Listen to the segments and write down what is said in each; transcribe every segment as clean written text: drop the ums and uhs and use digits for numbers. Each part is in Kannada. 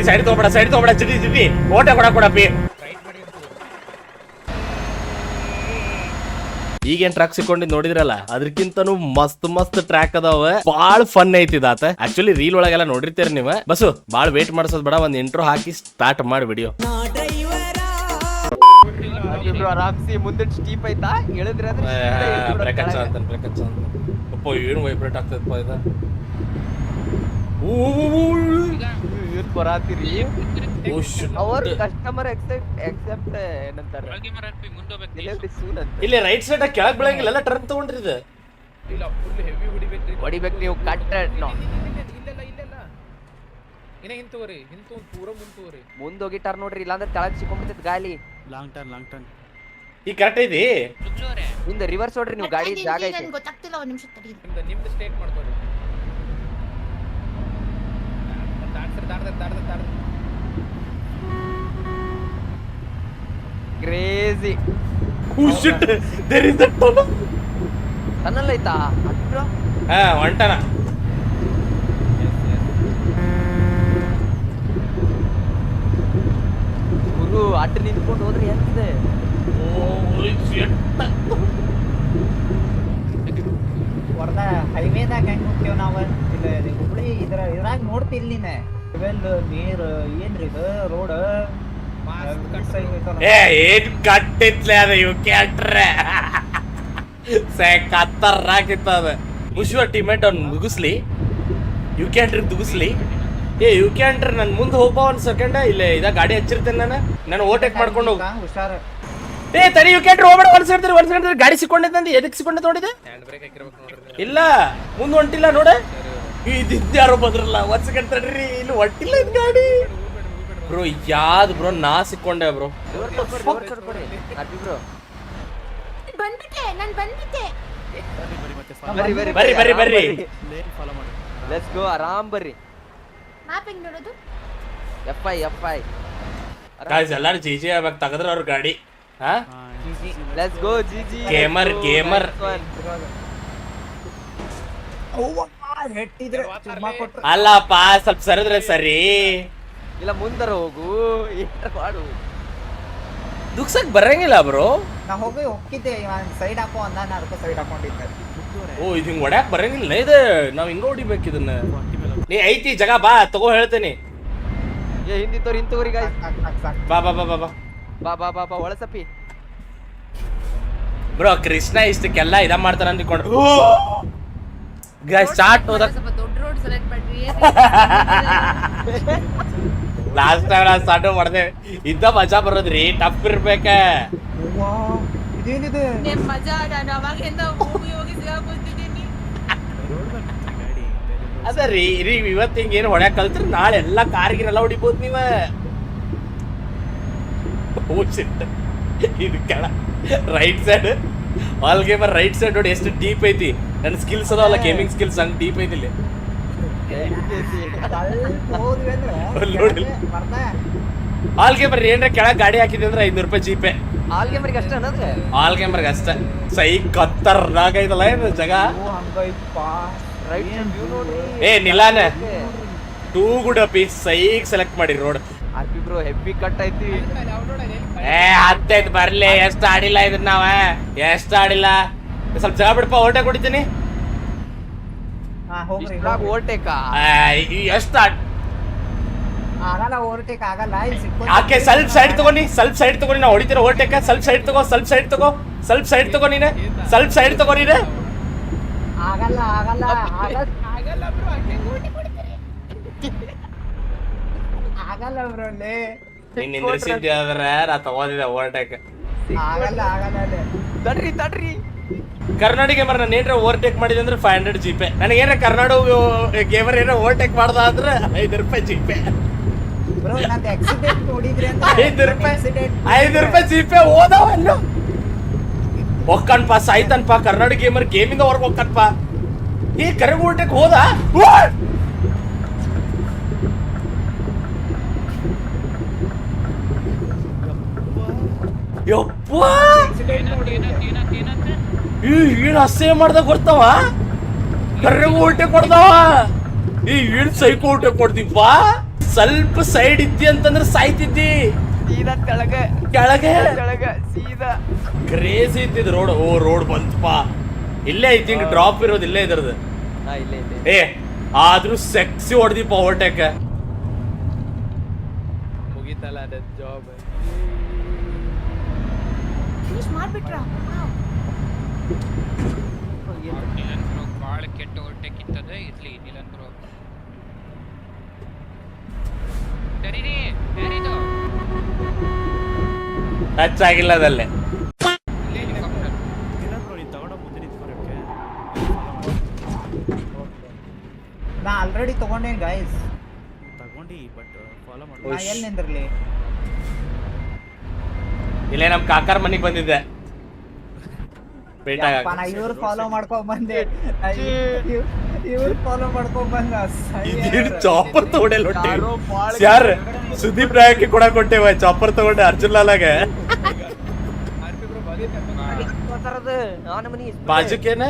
ಸೈಡ್ ತಗೋಬೇಡ ಚಿಟಿ ಓಟೆ ಕೊಡಪ್ಪಿ. ಈಗೇನ್ ಟ್ರ್ಯಾಕ್ ಸಿಕ್ಕೊಂಡಿದ್ ನೋಡಿದ್ರಲ್ಲ, ಅದಕ್ಕಿಂತನೂ ಮಸ್ತ್ ಟ್ರ್ಯಾಕ್ ಅದಾವ. ಬಾಳ್ ಫನ್ ಐತಿ ಇದಾತ. ಆಕ್ಚುಲಿ ರೀಲ್ ಒಳಗೆಲ್ಲ ನೋಡಿರ್ತೀರಿ ನೀವು. ಬಸ್ಸು ಬಾಳ್ ವೇಟ್ ಮಾಡ್ಸೋದ್ ಬೇಡ, ಒಂದ್ ಇಂಟ್ರೋ ಹಾಕಿ ಸ್ಟಾರ್ಟ್ ಮಾಡಿ ವಿಡಿಯೋ. ಆರಾಮ್ಸಿ ಮುಂದೆ ಸ್ಟೀಪ್ ಐತಾ ಹೇಳಿದ್ರೆ ಬ್ರೇಕ್ ಅಪ್ಪ ಏನು ವೈಬ್ರೇಟ್ ಆಗ್ತದಪ್ಪ ಇದು. ಬರಾತಿರಿ ಅವ್ರ ಕಸ್ಟಮರ್ ಎಕ್ಸೆಪ್ಟ್ ಏನಂತಾರೆ ಇಲ್ಲಿ ರೈಟ್ ಸೈಡ್ ಕೆಳಗ್ ಬೆಳಗಿಲ್ಲ, ಎಲ್ಲ ಟರ್ನ್ ತಗೊಂಡ್ರಿ ಇದು. ಹೊಡಿಬೇಕು ನೀವು ಕಟ್ ಮುಂದೋಗಿ ಟರ್ನ್ ನೋಡ್ರಿ, ಇಲ್ಲಾಂದ್ರೆ ತೆಳಗ್ ಸಿಕ್ಕೊಂಡ್ಬಿಡ್ತೈತಿ ಗಾಳಿ. ಲಾಂಗ್ ಟರ್ನ್ ಈ ಕರೆಕ್ಟ್ ಐತಿ. ಹಿಂದೆ ರಿವರ್ಸ್ ನೋಡ್ರಿ ನೀವು, ಗಾಡಿ ಜಾಗ ಐತಿ. ಗೊತ್ತಾಗ್ತಿಲ್ಲ, ಒಂದ್ ನಿಮಿಷ ತಡಿ. ನಿಮ್ದು ಸ್ಟೇಟ್ ಮಾಡ್ಕೊಳ್ಳಿ. ಕ್ರೇಜಿ. ಟನಲ್ ಐತಾ ಒಂಟನ. ಗುರು ಅಡ್ಡ ನಿಂತ್ಕೊಂಡು ಹೋದ್ರೆ ಎಂತಿದೆ. ಹೊರದ ಹೈವೇದಾಗ ಹೆಂಗ್ ಹೋಗ್ತೇವ್ ನಾವ? ಹುಬ್ಳಿ ಇದ್ರಾಗ ನೋಡ್ತಿಲ್ ನೀನೆ ನೀರ್ ಏನ್ರಿ ಇದು ರೋಡ್ ಏನ್ ಕಟ್ಟಿತ್ಲೆ ಅದ ಇವ್ ಕ್ಯಾಟ್ರೆ ಕತ್ತರ್ರಾಕಿತ್ತ ಅದ. ಖುಷಿಯ ಟೀಮೇಟ್ ಅವ್ನು ಮುಗಿಸ್ಲಿ, ಯು ಕ್ಯಾಂಟ್ರಿ ಮುಗಿಸ್ಲಿ. ಯು ಕ್ಯಾಂಟ್ರಿ ನನ್ ಮುಂದೆ ಹೋಗ್ಬ ಒಂದ್ ಸೆಕೆಂಡ್. ಇಲ್ಲೇ ಇದ ಗಾಡಿ ಹಚ್ಚಿರ್ತೇನೆ ನಾನು ಓವರ್ಟೇಕ್ ಮಾಡ್ಕೊಂಡು ಹೋಗ. ಹುಷಾರ. ತಡಿ, ಯು ಕ್ಯಾಂಟ್ರಿ ಹೋಗ್ಬೇಡ. ಒಂದ್ ಸೆಕೆಂಡ್ ಗಾಡಿ ಸಿಕ್ಕೊಂಡಿದ್ದೆ ಅಂತ ಎದಕ್ ಸಿಕ್ಕೊಂಡೆ ನೋಡಿದೆ? ಇಲ್ಲ ಮುಂದ್ ಹೊಂಟಿಲ್ಲ ನೋಡ. ಇದ್ಯಾರೋ ಬಂದ್ರಲ್ಲ, ಒಂದ್ ಸೆಕೆಂಡ್ ತಡ್ರಿ, ಇಲ್ಲಿ ಹೊಂಟಿಲ್ಲ ಇದ್ ಗಾಡಿ. ಬ್ರೋ ಯಾವ್ದು ಬ್ರೋ ನಾ ಸಿಕ್ಕೊಂಡೆ ಬ್ರೋ. ಬರ್ರಿ ಲೆಟ್ಸ್ ಗೋ. ಆರಾಮ್ ಬರ್ರಿ. ಮ್ಯಾಪ್ ಹೆಂಗ್ ನೋಡೋದು? ಎಫ್.ಐ. ಗಾಯ್ಸ್ ಎಲ್ಲಾರು ಜಿಜಿ ಆಗ್ಬೇಕು ತಗದ್ರ ಅವ್ರ ಗಾಡಿ. ಹಾ ಲೆಟ್ಸ್ ಗೋ ಜಿಜಿ. ಗೇಮರ್ ಅಲ್ಲಪ್ಪ, ಸ್ವಲ್ಪ ಸರಿದ್ರೆ ಸರಿ. ಇಲ್ಲ ಮುಂದರ ಹೋಗು, ಮಾಡು. ದುಕ್ಸಕ್ ಬರಂಗಿಲ್ಲ ಬ್ರೋ. ನಾ ಹೋಗಿದ್ದೆ ಸೈಡ್ ಹಾಕೋ ಅಂದ, ಅದಕ್ಕೆ ಸೈಡ್ ಹಾಕೊಂಡಿದ್ದೆ. ಓ ಇದು ಹಿಂಗ್ ಹೊಡ್ಯಾಕ್ ಬರಂಗಿಲ್ಲ ಇದು. ನಾವ್ ಹಿಂಗ ಹೊಡಿಬೇಕು ಇದನ್ನ. ನೀ ಐತಿ ಜಾಗ ಬಾ, ತಗೋ ಹೇಳ್ತೇನಿ. ಹಿಂದಿತ್ತವ್ರಿ ಗಾಯ್ಸ್. ಬಾ ಒಳಸಪ್ಪಿ ಬ್ರೋ. ಕೃಷ್ಣ ಇಷ್ಟಕ್ಕೆಲ್ಲ ಇದ ಮಾಡ್ತಾರ ಅಂದ್ಕೊಂಡು ಗಾಯ್ಸ್ ಸ್ಟಾರ್ಟ್ ಹೋದ. ದೊಡ್ಡ ರೋಡ್ ಸೆಲೆಕ್ಟ್ ಮಾಡ್ರಿ. ಲಾಸ್ಟ್ ಟೈಮ್ ನಾನು ಸ್ಟಾರ್ಟ್ ಮಾಡ್ದೆ. ಇದ್ದ ಮಜಾ ಬರೋದ್ರಿ, ಟಫ್ ಇರ್ಬೇಕ. ಇದೇನಿದೆ ಮಜಾ. ನಾನು ಅವಾಗಿಂದ ಹೋಗಿ ಸಿಗಾಕೊಂತಿದ್ದೀನಿ. ಅದ ರೀ ಇವತ್ತು ಹಿಂಗ ಏನು ಹೊಡ್ಯಾಕ್ ಕಲ್ತ್ರಿ, ನಾಳೆ ಎಲ್ಲಾ ಕಾರ್ಗಿರೆಲ್ಲ ಹೊಡಿಬೋದು ನೀವ. ಇದು ಕೆಳ right side all gamer right side ನೋಡಿ ಎಷ್ಟು ಡೀಪ್ ಐತಿ. ನನ್ನ ಸ್ಕಿಲ್ಸ್ ಅದಾವಲ್ಲ, ಗೇಮಿಂಗ್ ಸ್ಕಿಲ್ಸ್ ಹಂಗ್ ಡೀಪ್ ಐತಿ ಇಲ್ಲಿ. ಆಲ್ ಗೇಮರ್ ಏನ್ರ ಕೆಳಗ್ ಗಾಡಿ ಹಾಕಿದ್ವಿ ಅಂದ್ರೆ 500 ರೂಪಾಯಿ ಜೀಪೆ. ಆಲ್ ಗೇಮರ್ಗೆ ಅಷ್ಟೇ ಅನ್ನೋದು? ಆಲ್ ಗೇಮರ್ಗೆ ಅಷ್ಟೇ. ಸೈ ಕತ್ತರ್ನಾಗ ಐತಲ್ಲ ಏನು ಜಾಗ. ನಿಲಾನ ಟೂ ಗುಡ್ ಅಪಿ ಸೈಕ್ ಸೆಲೆಕ್ಟ್ ಮಾಡಿ road. RP bro heavy cut ಐತಿ. ಹತ್ತೈತ್ ಬರ್ಲಿ. ಎಷ್ಟು ಆಡಿಲ್ಲ ಇದನ್ನ ನಾವ, ಎಷ್ಟು ಆಡಿಲ್ಲ. ಸ್ವಲ್ಪ ಜಾಗ ಬಿಡಪ್ಪ, ಓಟೆ ಕೊಡ್ತೀನಿ. ಓವರ್ಟೇಕ್ ಎಷ್ಟು ಆಗಲ್ಲ, ಓವರ್ಟೇಕ್ ಆಗಲ್ಲ. ಆಕೆ ಸ್ವಲ್ಪ ಸೈಡ್ ತಗೋನಿ, ನಾ ಹೊಡಿತೀರ ಓವರ್ಟೇಕ್. ಸ್ವಲ್ಪ ಸೈಡ್ ತಗೋ ನೀನೆ. ಸ್ವಲ್ಪ ಸೈಡ್ ತಗೋ ನೀನೆ. ಆಗಲ್ಲ ಬ್ರೋ. ನೀನ್ ನಿಂದ್ರಿಸಿದ್ದೆ ಆದ್ರೆ ನಾ ತಗೋದಿದ್ದೆ ಓವರ್ಟೇಕ್. ಆಗಲ್ಲ ತಡ್ರಿ. ಕರ್ನಾಟಕ ಗೇಮರ್ ನಾನು ಏನ್ರ ಓವರ್ಟೇಕ್ ಮಾಡಿದೆ ಅಂದ್ರೆ 500 ಜೀಪೆ. ನನಗೇನ ಕರ್ನಾಟಕ ಗೇಮರ್ ಏನೋ ಓವರ್ಟೇಕ್ ಮಾಡ್ದ ಅಂದ್ರೆ 5 ರೂಪಾಯಿ ಜೀಪೆ. ಬ್ರೋ ನಂದು ಆಕ್ಸಿಡೆಂಟ್ ನೋಡಿದ್ರಿ ಅಂತ 5 ರೂಪಾಯಿ ಜೀಪೆ ಹೋದವಲ್ಲ. ಒಕ್ಕನ್ಪ ಸಾಯ್ತನ್ಪ ಕರ್ನಾಟಕ ಗೇಮರ್ ಗೇಮಿಂದ ಹೊರಗೆ ಒಕ್ಕನ್ಪ. ಈ ಕರೆಗೆ ಓವರ್ಟೇಕ್ ಹೋದ. ಯಪ್ಪ ಏನ್ ಅಸಹ್ಯ ಮಾಡ್ದಾಗ ಬರ್ತಾವ. ಕರ್ರೆಗೆ ಓಟೆ ಕೊಡ್ತಾವ. ಏನ್ ಸೈಕೋ ಓಟೆ ಕೊಡ್ತೀಪ್ಪ. ಸ್ವಲ್ಪ ಸೈಡ್ ಇದ್ದಿ ಅಂತಂದ್ರೆ ಸಾಯ್ತಿದ್ದಿ. ಸೀದಾ ಕೆಳಗೆ ಕೆಳಗೆ ಸೀದಾ ಕ್ರೇಜಿ ಇದ್ದಿದ್ ರೋಡ್. ಓ ರೋಡ್ ಬಂತಪ್ಪ. ಇಲ್ಲೇ ಐತಿ ಹಿಂಗ್ ಡ್ರಾಪ್ ಇರೋದು ಇಲ್ಲೇ ಇದ್ರದ್ದು. ಇಲ್ಲೇ ಏ ಆದ್ರೂ ಸೆಕ್ಸಿ ಹೊಡೆದಿಪ್ಪ ಓವರ್ಟೇಕ್. ಮುಗಿತಲ್ಲ ಅದ ಜಾಬ್. ಫಿನಿಶ್ ಮಾಡ್ಬಿಟ್ರಾ? ನಿಲನ್ ಬ್ರೋ ಬಾಳ ಕೆಟ್ಟ ಓವರ್ಟೇಕ್ ಇತ್ತದ ಇರ್ಲಿ ನಿಲನ್ ಬ್ರೋ. ಸರಿನಿ ಯಾರಿದು ಟಚ್ ಆಗಿಲ್ಲ ಅದಲ್ಲೇ. ನಾ ಆಲ್ರೆಡಿ ತಗೊಂಡೇನ್ ಗೈಸ್. ತಗೊಂಡಿ ಬಟ್ ಫಾಲೋ ನಾ ಮಾಡಿ. ಎಲ್ಲಿ ನಿಂದ್ರಲಿ? ಇಲ್ಲೇ ನಮ್ ಕಾಕಾರ ಮನಿಗ್ ಬಂದಿದ್ದೆ ಭೇಟ ಯಪ್ಪ, ನಾ ಇವ್ರು ಫಾಲೋ ಮಾಡ್ಕೊಂಡ್ ಬಂದೆ. ಇವ್ರು ಫಾಲೋ ಮಾಡ್ಕೊಂಡ್ ಬಂದ. ಇದೇನು ಚಾಪರ್ ತಗೊಂಡೆ ಲೊಟ್ಟಿ ಯಾರ್ ಸುದೀಪ್ ನಾಯಕಿ ಕೂಡ ಕೊಟ್ಟೇವ ಚಾಪರ್ ತಗೊಂಡೆ ಅರ್ಜುನ್ ಲಾಲಾಗ. ಬಾಜುಕೇನ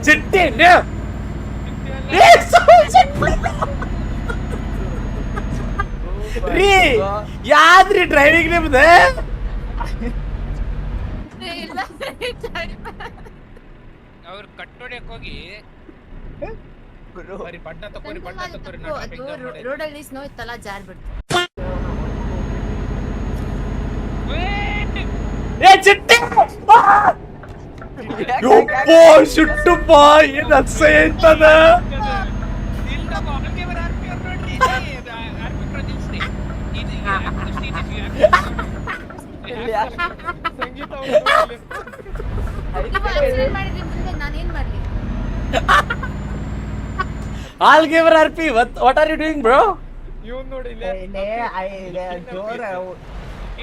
ಚಿಟ್ಟಿ ರೀ ಯಾದ್ರಿ ಡ್ರೈವಿಂಗ್ ನಿಮ್ದ? ಇಲ್ಲ ಅವ್ರು ಕಟ್ಟೋಡ್ಯಕ್ ಹೋಗಿ ಬರೀ ಬಣ್ಣ ತಕೋರಿ ಅದು ರೋಡಲ್ಲಿ ಸ್ನೋ ಇತ್ತಲ್ಲ ಜಾರ್ ಬಿಡ್ತು. ಏ ಚಿಟ್ಟಿ ಯಪ್ಪೋ ಶುಟ್ಟುಪ್ಪ ಏನ್ ಅಸಹ್ಯ ಐತದ. ಇಲ್ಲ ಬಾಬಲ್ಗೆ ಬರ ಆರ್ಪಿ ಅವ್ರು ನೋಡ್ರಿ ಆರ್ಪಿ ಪ್ರದೀಪ್ಸ್ರಿ ಇದು ಸಂಗೀತ ಆಕ್ಸಿಡೆಂಟ್ ಮಾಡಿದ್ರಿ ಮುಂದೆ ನಾನೇನ್ ಮಾಡ್ಲಿ? I'll give her RP. What are you doing, bro? ಇವನ್ ನೋಡಿ ಜೋರ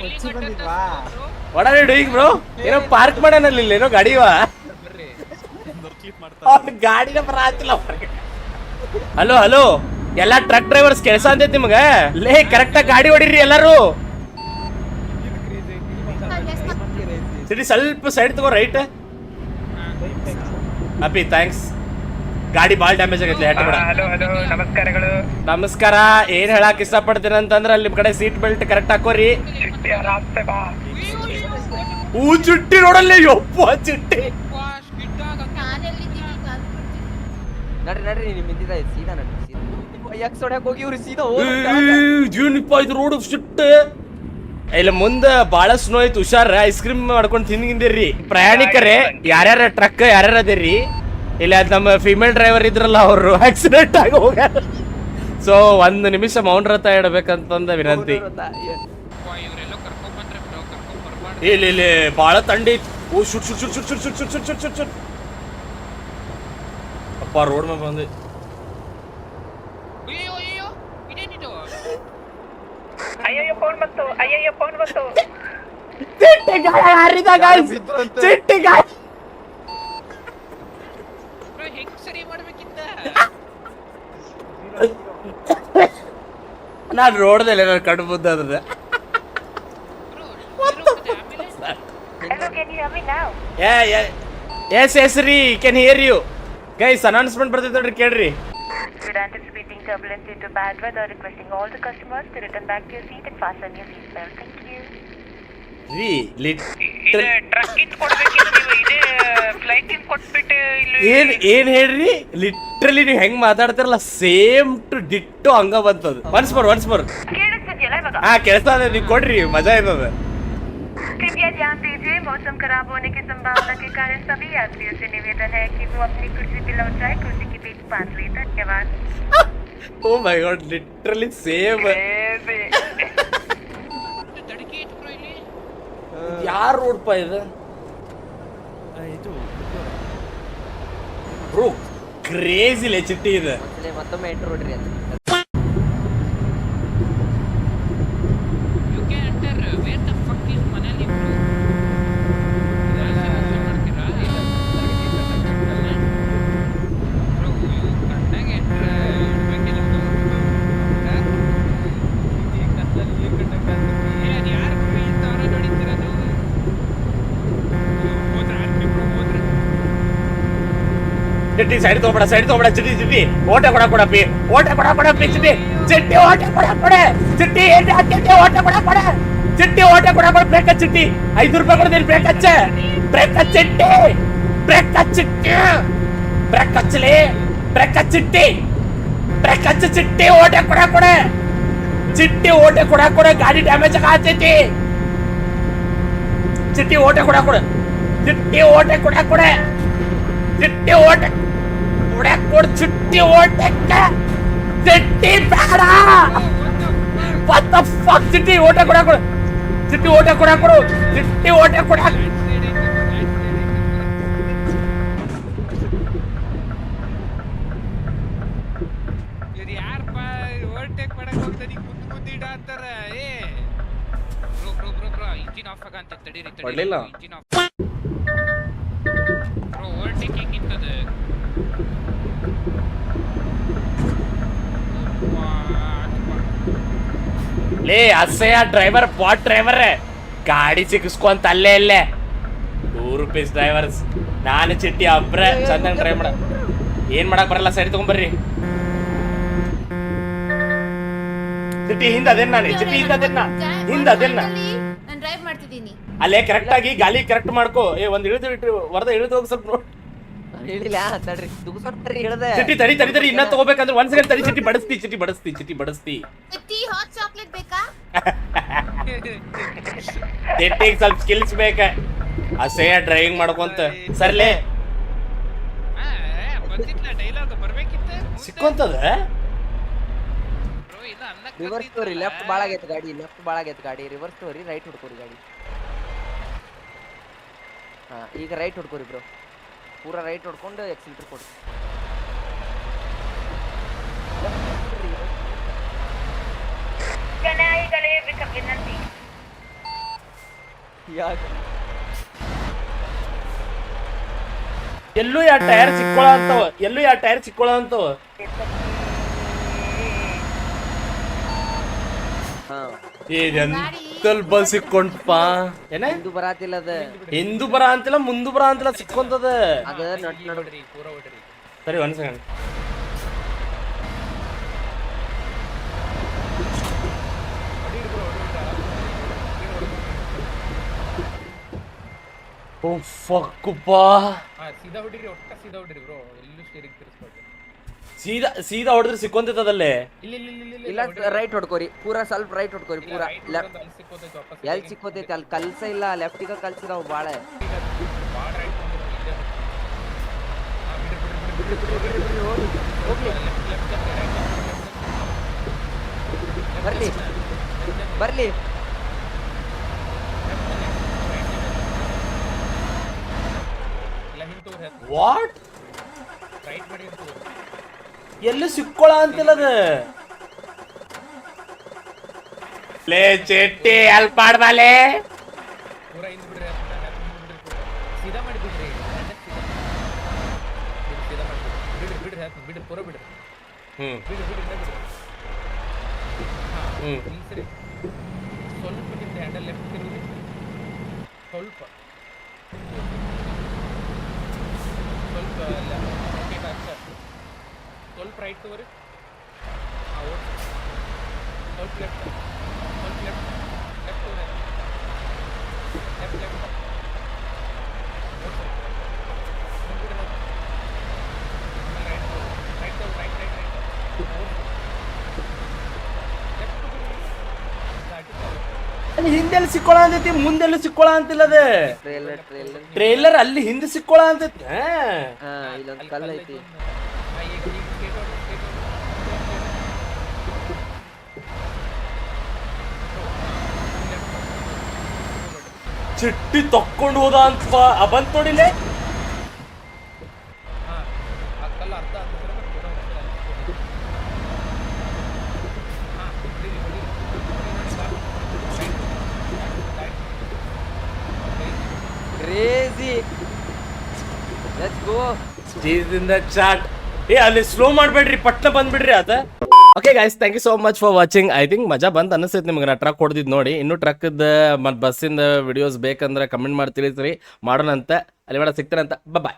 ಹೊಚ್ಚಿ ಬಂದಿದ್ವಾ? What are you doing, bro? ಏನೋ ಪಾರ್ಕ್ ಮಾಡ್ಯಾನಲ್ಲಿ ಇಲ್ಲಿ ಏನೋ ಗಾಡಿವಾ? ಗಾಡಿನ ಬರಾತಿಲ್ಲ. ಹಲೋ ಹಲೋ ಎಲ್ಲಾ ಟ್ರಕ್ ಡ್ರೈವರ್ಸ್ ಕೆಲಸ ಅಂತೈತಿ ನಿಮ್ಗ. ಲೇ ಕರೆಕ್ಟ್ ಆಗಿ ಗಾಡಿ ಹೊಡಿರಿ ಎಲ್ಲಾರು. ಸಿಟಿ ಸ್ವಲ್ಪ ಸೈಡ್ ತಗೋ ರೈಟ್. ಅಪ್ಪಿ ಥ್ಯಾಂಕ್ಸ್. ಗಾಡಿ ಬಾಳ್ ಡ್ಯಾಮೇಜ್ ಆಗೈತ್ಲೆ ಹೆಟ್ ಬಿಡ. ಹಲೋ ಹಲೋ ನಮಸ್ಕಾರಗಳು. ನಮಸ್ಕಾರ. ಏನ್ ಹೇಳಕ್ ಇಷ್ಟಪಡ್ತೀನಿ ಅಂತಂದ್ರ ಅಲ್ಲಿ ನಿಮ್ ಕಡೆ ಸೀಟ್ ಬೆಲ್ಟ್ ಕರೆಕ್ಟ್ ಹಾಕೋರಿ. ಹೂ ಚುಟ್ಟಿ ನೋಡಲ್ಲಿ ಯಪ್ಪ ಚಿಟ್ಟಿ. ನಾನೆಲ್ಲಿದ್ದೀನಿ ಕಾಲ್ ಬಿಡ್ತೀನಿ. ನಡ್ರಿ ನಿಮ್ ಹಿಂದಿದ ಸೀದಾ ನಡ್ರಿ ಎಕ್ಸ್ ಹೊಡ್ಯಾಕ್ ಹೋಗಿ ಇವ್ರು ಸೀದಾ ಜೀವನಿಪ್ಪ ಇದು ರೋಡ್ ಶಿಟ್. ಇಲ್ಲ ಮುಂದ ಬಾಳ ಸ್ನೋ ಐತಿ ಹುಷಾರ. ಐಸ್ ಕ್ರೀಮ್ ಮಾಡ್ಕೊಂಡು ತಿಂದಿರಿ ಪ್ರಯಾಣಿಕರೇ. ಯಾರ್ಯಾರ ಟ್ರಕ್ ಯಾರ್ಯಾರ ಅದೇರಿ ಇಲ್ಲ ನಮ್ಮ ಫಿಮೇಲ್ ಡ್ರೈವರ್ ಇದ್ರಲ್ಲ ಅವರು ಆಕ್ಸಿಡೆಂಟ್ ಆಗಿ ಹೋಗ್ಯಾರ. ಸೊ 1 ನಿಮಿಷ ಮೌನ ವ್ರತ ಇಡಬೇಕಂತಂದ ವಿನಂತಿ. ಇವರೆಲ್ಲೋ ಕರ್ಕೊಂಡ್ ಬಂದ್ರೆ ಬ್ರೋ ಕರ್ಕೊಂಡ್ ಬರ್ಬಾರ್ದು. ಇಲ್ಲಿ ಬಾಳ ತಂಡಿ ಐತಿ. ಓ ಶುಟ್ ಶುಟ್ ಶುಟ್ ಶುಟ್ ಶುಟ್ ಶುಟ್ ಶುಟ್ ಶುಟ್ ಶುಟ್ ಶುಟ್. ಅಪ್ಪ ರೋಡ್ ಮೇಲೆ ಬಂದೆ. ಅಯ್ಯೋ ಅಯ್ಯೋ ಇದೇನಿದು? ಅಯ್ಯಯ್ಯೋ ಫೋನ್ ಬಂತು. ಚಿಟ್ಟಿ ಗಾಯ ಹಾರಿದ ಗಾಯ್ಸ್. ಚಿಟ್ಟಿ ಗಾಯ ಬ್ರೋ ಹೆಂಗ್ ಸರಿ ಮಾಡ್ಬೇಕಿತ್ತ? ನಾನು ರೋಡ್ದಲ್ಲಿ ನಾನು ಕಣ್ಣು ಮುದ್ದೆ ಅದ. ಬ್ರೋ ಆಮೇಲೆ Hello, can you hear me now? Yes ರೀ can hear you guys. Announcement ಬರ್ತೈತೆ ನೋಡ್ರಿ ಕೇಳ್ರಿ. We're anticipating turbulence due to bad weather, requesting all the customers to return back to your seat and fasten your seat belt. Thank you. ರೀ ಇದು ಟ್ರಕ್ ಇಂದ ಕೊಡ್ಬೇಕಿತ್ತು ನೀವು. ಇದೇ ಫ್ಲೈಟ್ ಇಂದ ಕೊಟ್ಬಿಟ್ಟು ಇಲ್ಲಿ ಏನ್ ಹೇಳ್ರಿ ಲಿಟ್ರಲಿ ನೀವು ಹೆಂಗ್ ಮಾತಾಡ್ತಿರಲ್ಲ ಸೇಮ್ ಟು ಡಿಟ್ಟೋ ಹಂಗ ಬಂತದ. ಒನ್ಸ್ ಮೋರ್ ಕೇಳಿಸ್ತಿದ್ಯಲ್ಲ ಇವಾಗ? ಹಾ ಕೇಳ್ತಾ ಇದೆ. ನೀವು ಕೊಡ್ರಿ ಮಜಾ ಇರ್ತದ. कृपया ध्यान दीजिए, मौसम खराब होने की संभावना के कारण सभी यात्रियों से निवेदन है कि वो अपनी कुर्सी पे लौट जाए, कुर्सी के बीच बांध ले. धन्यवाद. ಓ ಮೈ ಗಾಡ್ ಲಿಟ್ರಲಿ ಸೇಮ್. ತಡಕಿ ಇತ್ತು ಬ್ರೋ ಇಲ್ಲಿ. ಯಾರ್ ರೋಡ್ ಪಾ ಇದು ಇದು ಬ್ರೋ? ಕ್ರೇಜಿ ಲೇ ಚಿಟ್ಟಿ ಇದು. ಮತ್ತೊಮ್ಮೆ ಎಂಟ್ರ್ ನೋಡ್ರಿ ಅಂತ. You can enter. Where the fuck is ಮನೇಲಿ ಬ್ರೋ? ಮಾಡ್ತೀರಾ ಇಲ್ಲ ಬ್ರೋ? ಯು ಕಣ್ಣಾಗ ಎಂಟ್ರ್ ಇಡ್ಬೇಕಿಲ್ಲ ಅದು ಯಾರು ಬ್ರೋ ಇಂಥವ್ರ ನೋಡಿತಿರೋದು? ಹೋದ್ರ ಆರ್ಪಿ ಬ್ರೋ ಹೋದ್ರ ಚಿಟ್ಟಿ ಸೈಡ್ ತಗೋಬೇಡ ಚಿಟ್ಟಿ ಓಟೆ ಕೊಡಪ್ಪಿ ಚಿಟ್ಟಿ ಓಟೆ ಕೊಡ ಚಿಟ್ಟಿ ಓಟೆ ಕೊಡ ಚಿಟ್ಟಿ ಓಟೆ ಕೊಡ ಬ್ರೇಕ್ ಚಿಟ್ಟಿ 5 ರೂಪಾಯಿ ಕೊಡ್ತೀನಿ ಬ್ರೇಕ್ ಚಿಟ್ಟಿ ಬ್ರೇಕ್ ಚಿಟ್ಟಿ ಓಟೆ ಕೊಡ ಚಿಟ್ಟಿ ಓಟೆ ಕೊಡ ಗಾಡಿ ಡ್ಯಾಮೇಜ್ ಆಗತೈತಿ ಚಿಟ್ಟಿ ಓಟೆ ಕೊಡ ಚಿಟ್ಟಿ ಓಟೆ ಕೊಡ ಚಿಟ್ಟಿ ಓಟೆ ಚಿಟ್ಟಿ ಓಟಕ್ಕೆ ಚಿಟ್ಟಿ ಬೇಡ what the fuck ಚಿಟ್ಟಿ ಓಟೆ ಕೊಡ ಚಿಟ್ಟಿ ಓಟೆ ಕೊಡು ಚಿಟ್ಟಿ ಓಟೆ ಕೊಡ ಇವ್ರು ಯಾರಪ್ಪ ಓವರ್ಟೇಕ್ ಮಾಡಕ್ ಹೋಗ್ತಾರೆ ಈಗ ಮುಂದೆ ಇಡ ಅಂತಾರ ಏ ಬ್ರೋ ಇಂಜಿನ್ ಆಫ್ ಆಗಂತ ತಡೀರಿ ಕೊಡ್ಲಿಲ್ಲ. ಇಂಜಿನ್ ಆಫ್ ಬ್ರೋ ಓವರ್ಟೇಕಿಂಗ್ ಇಂತದ ಲೇ ಅಸಹ್ಯ ಡ್ರೈವರ್ ಪಾಟ್ ಡ್ರೈವರ್ ಗಾಡಿ ಸಿಕ್ಕಿಸ್ಕೊಂತ ಅಲ್ಲೇ ₹2 ಡ್ರೈವರ್ಸ್ ನಾನು ಚಿಟ್ಟಿ ಒಬ್ರೆ ಚಂದಂಗ್ ಡ್ರೈವ್ ಮಾಡ ಏನ್ ಮಾಡಕ್ ಬರಲ್ಲ ಸರಿ ತಗೊಂಬರ್ರಿ ಚಿಟ್ಟಿ ಹಿಂದ ಅದೇನ್ ನಾನು ಚಿಟ್ಟಿ ಹಿಂದ ಅದೇನ ನಾನು ಡ್ರೈವ್ ಮಾಡ್ತಿದ್ದೀನಿ. ಅಲ್ಲೇ ಕರೆಕ್ಟ್ ಆಗಿ ಗಾಲಿ ಕರೆಕ್ಟ್ ಮಾಡ್ಕೋ ಒಂದ್ ಇಳಿದು ಹೋಗಿ ಸ್ವಲ್ಪ ನೋಡಿ ಹೇಳಿಲ್ಲ ತಡ್ರಿ ತುಗುಸೊಟ್ರಿ ಹೇಳ್ದೆ ಚಿಟ್ಟಿ ತಡಿ ಇನ್ನ ತಗೋಬೇಕಂದ್ರೆ ಒಂದ್ ಸೆಕೆಂಡ್ ತಡಿ ಚಿಟ್ಟಿ ಬಡಸ್ತಿ ಚಿಟ್ಟಿ ಹಾಟ್ ಚಾಕ್ಲೇಟ್ ಬೇಕಾ? ಚಿಟ್ಟಿಗೆ ಸ್ವಲ್ಪ ಸ್ಕಿಲ್ಸ್ ಬೇಕ ಅಸಹ್ಯ ಡ್ರೈವಿಂಗ್ ಮಾಡ್ಕೊಂತ ಸರ್ಲೇ ಬಂದಿಲ್ಲ ಡೈಲಾಗ್ ಬರ್ಬೇಕಿತ್ತು ಸಿಕ್ಕೊಂತದ ಬ್ರೋ ಇಲ್ಲ ಅನ್ನಕ್ ರಿವರ್ಸ್ ತೋರಿ ಲೆಫ್ಟ್ ಬಾಳ ಆಗೈತೆ ಗಾಡಿ ರಿವರ್ಸ್ ತೋರಿ ರೈಟ್ ಹೊಡ್ಕೋರಿ ಗಾಡಿ ಹಾ ಈಗ ರೈಟ್ ಹೊಡ್ಕೋರಿ ಬ್ರೋ ಪೂರಾ ರೈಟ್ ಹೊಡ್ಕೊಂಡು ಎಕ್ಸಿಲೇಟರ್ ಕೊಡಿ ಗಣಾಯಿಗಳೇ ವಿನಂತಿ ಯಾಕೆ ಎಲ್ಲೂ ಯಾ ಟೈರ್ ಸಿಕ್ಕೊಳ್ಳೋ ಅಂತವ ಹಾ ಇದೆಂತಲ್ ಬಸ್ ಸಿಕ್ಕೊಂಡ್ಪ ಏನ ಇದು ಬರಾತಿಲ್ಲ ಅದ ಹಿಂದೂ ಬರ ಅಂತಿಲ್ಲ ಮುಂದು ಬರ ಅಂತಿಲ್ಲ ಸಿಕ್ಕೊಂತದ ಅದ ನಟ್ ನಡ್ ಪೂರ ಹೊಡ್ರಿ ಸರಿ ಒಂದ್ ಸೆಕೆಂಡ್ ಓ ಫಕ್ಕಪ್ಪ ಸೀದಾ ಹೊಡಿರಿ ಒಟ್ಟ ಸೀದಾ ಹೊಡಿರಿ ಬ್ರೋ ಎಲ್ಲೂ ಸ್ಟೇರಿಂಗ್ ತಿರ್ಸ್ಕೊಳ್ರಿ ಸೀದಾ ಹೊಡೆದ್ರೆ ಸಿಕ್ಕೊಂತದಲ್ಲೇ ಇಲ್ಲ ರೈಟ್ ಹೊಡ್ಕೋರಿ ಪೂರಾ ಸ್ವಲ್ಪ ರೈಟ್ ಹೊಡ್ಕೋರಿ ಪೂರಾ ಲೆಫ್ಟ್ ಅಲ್ಲಿ ಸಿಕ್ಕೋತೈತೆ ವಾಪಸ್ ಎಲ್ಲಿ ಸಿಕ್ಕೋತೈತಿ ಅಲ್ಲಿ ಕಲ್ಸ ಇಲ್ಲ ಲೆಫ್ಟಿಗ ಕಲ್ಸಿದಾವ್ ಬಾಳ ಬಾಳ ರೈಟ್ ಬಂದಿರೋ ಹೋಗ್ಲಿ ಬರ್ಲಿ ಇಲ್ಲ ಹಿಂಟು ವಾಟ್ ರೈಟ್ ಮಾಡಿ ಹಿಂಟು ಎಲ್ಲಿ ಸಿಕ್ಕೊಳ ಅಂತಿಲ್ಲದ ಲೇ ಚೆಟ್ಟಿ ಎಲ್ ಪಾಡ್ಬಾಲೆ ಪೂರ ಹಿಂದ್ ಬಿಡ್ರಿ ಸೀದಾ ಮಾಡಿ ಬಿಡ್ರಿ ಸೀದಾ ಮಾಡಿ ಬಿಡ್ರಿ ಪೂರ ಬಿಡ್ರಿ ಈ ಸರಿ ಸ್ವಲ್ಪ ಹಿಂದೆ ಹ್ಯಾಂಡಲ್ ಲೆಫ್ಟ್ ತಿರುಗಿ ಸ್ವಲ್ಪ ಸ್ವಲ್ಪ ರೈಟ್ ತಗೋರಿ ಸ್ವಲ್ಪ ಲೆಫ್ಟ್ ತಗೋರಿ ಲೆಫ್ಟ್ ಹಿಂದೆಲ್ಲಿ ಸಿಕ್ಕೊಳ ಅಂತೈತಿ ಮುಂದೆಲ್ಲ ಸಿಕ್ಕೊಳ ಅಂತಿಲ್ಲದ ಟ್ರೇಲರ್ ಅಲ್ಲಿ ಹಿಂದೆ ಸಿಕ್ಕೊಳ ಅಂತೈತಿ ಹಾ ಇಲ್ಲೊಂದ್ ಕಲ್ಲು ಐತಿ ಚಿಟ್ಟಿ ತಕ್ಕೊಂಡು ಹೋದ ಅಂತ ಬಂತ್ ನೋಡಿಲೆ ಕ್ರೇಜಿ ಲೆಟ್ಸ್ ಗೋ ಚೀಸಿಂದ ಚಾಟ್ ಅಲ್ಲಿ ಸ್ಲೋ ಮಾಡ್ಬೇಡ್ರಿ ಪಟ್ನ ಬಂದ್ಬಿಡ್ರಿ ಅದ okay guys thank you so much for watching I think ಮಜಾ ಬಂದ್ ಅನಿಸ್ತೈತಿ ನಿಮ್ಗೆ ನಾ ಟ್ರಕ್ ಹೊಡೆದಿದ್ದು ನೋಡಿ ಇನ್ನೂ ಟ್ರಕ್ದ ಮತ್ತು ಬಸ್ಸಿಂದ ವಿಡಿಯೋಸ್ ಬೇಕಂದ್ರೆ ಕಮೆಂಟ್ ಮಾಡಿ ತಿಳಿಸ್ರಿ ಮಾಡೋಣ ಅಂತ ಅಲ್ಲಿ ಬೇಡ ಸಿಗ್ತಾರಂತ ಬಾಯ್